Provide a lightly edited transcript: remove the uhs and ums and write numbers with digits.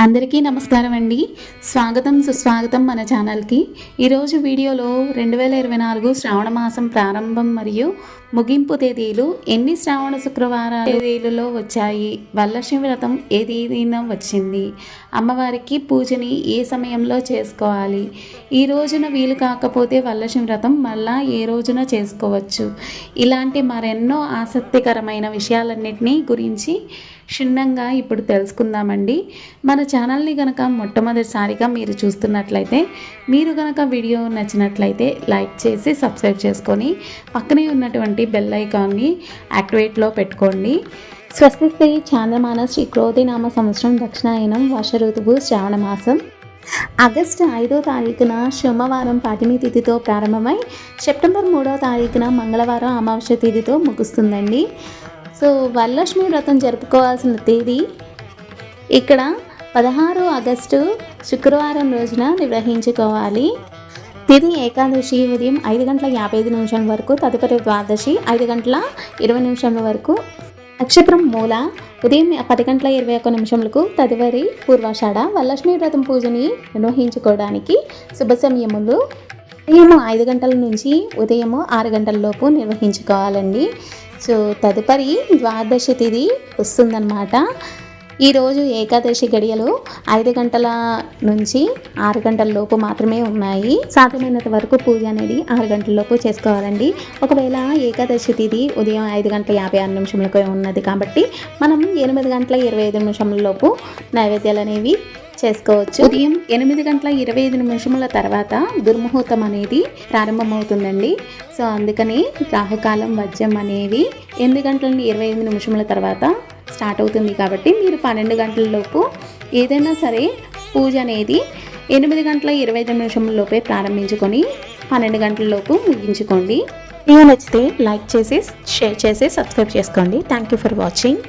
అందరికీ నమస్కారం అండి. స్వాగతం సుస్వాగతం మన ఛానల్కి. ఈరోజు వీడియోలో 2024 శ్రావణ మాసం ప్రారంభం మరియు ముగింపు తేదీలు, ఎన్ని శ్రావణ శుక్రవారాలు తేదీలలో వచ్చాయి, వరలక్ష్మి వ్రతం ఏ తేదీన వచ్చింది, అమ్మవారికి పూజని ఏ సమయంలో చేసుకోవాలి, ఈ రోజున వీలు కాకపోతే వరలక్ష్మి వ్రతం మళ్ళా ఏ రోజున చేసుకోవచ్చు, ఇలాంటి మరెన్నో ఆసక్తికరమైన విషయాలన్నింటినీ గురించి క్షుణ్ణంగా ఇప్పుడు తెలుసుకుందామండి. మన ఛానల్ని కనుక మొట్టమొదటిసారిగా మీరు చూస్తున్నట్లయితే, మీరు కనుక వీడియో నచ్చినట్లయితే లైక్ చేసి సబ్స్క్రైబ్ చేసుకొని పక్కనే ఉన్నటువంటి బెల్ ఐకాన్ని యాక్టివేట్లో పెట్టుకోండి. స్వస్తి శ్రీ చాంద్రమాన శ్రీ క్రోధినామ సంవత్సరం దక్షిణాయనం వర్ష ఋతువు శ్రావణ మాసం ఆగస్టు 5వ తారీఖున సోమవారం పాటిమి తిథితో ప్రారంభమై సెప్టెంబర్ 3వ తారీఖున మంగళవారం అమావాస్య తిథితో ముగుస్తుందండి. సో వరలక్ష్మి వ్రతం జరుపుకోవాల్సిన తేదీ ఇక్కడ 16 ఆగస్టు శుక్రవారం రోజున నిర్వహించుకోవాలి. తిథి ఏకాదశి ఉదయం 5:55 వరకు, తదుపరి ద్వాదశి 5:20 వరకు, నక్షత్రం మూల ఉదయం 10:21 తదుపరి పూర్వాషాఢ. వరలక్ష్మి వ్రతం పూజని నిర్వహించుకోవడానికి శుభ సమయములు ఉదయం 5 గంటల నుంచి ఉదయం 6 గంటల లోపు నిర్వహించుకోవాలండి. సో తదుపరి ద్వాదశి తిథి వస్తుందన్నమాట. ఈరోజు ఏకాదశి గడియలు 5 గంటల నుంచి 6 గంటల లోపు మాత్రమే ఉన్నాయి. సాధ్యమైనంత వరకు పూజ అనేది 6 గంటల లోపు చేసుకోవాలండి. ఒకవేళ ఏకాదశి తిథి ఉదయం 5:56 ఉన్నది కాబట్టి మనం 8:25 లోపు నైవేద్యాలు అనేవి చేసుకోవచ్చు. ఉదయం 8:25 తర్వాత దుర్ముహూర్తం అనేది ప్రారంభమవుతుందండి. సో అందుకని రాహుకాలం వజ్రం అనేవి 8:25 తర్వాత స్టార్ట్ అవుతుంది కాబట్టి మీరు 12 గంటల లోపు ఏదైనా సరే పూజ అనేది 8:25 లోపే ప్రారంభించుకొని 12 గంటల లోపు ముగించుకోండి. వీడియో నచ్చితే లైక్ చేసి షేర్ చేసి సబ్స్క్రైబ్ చేసుకోండి. Thank you for watching.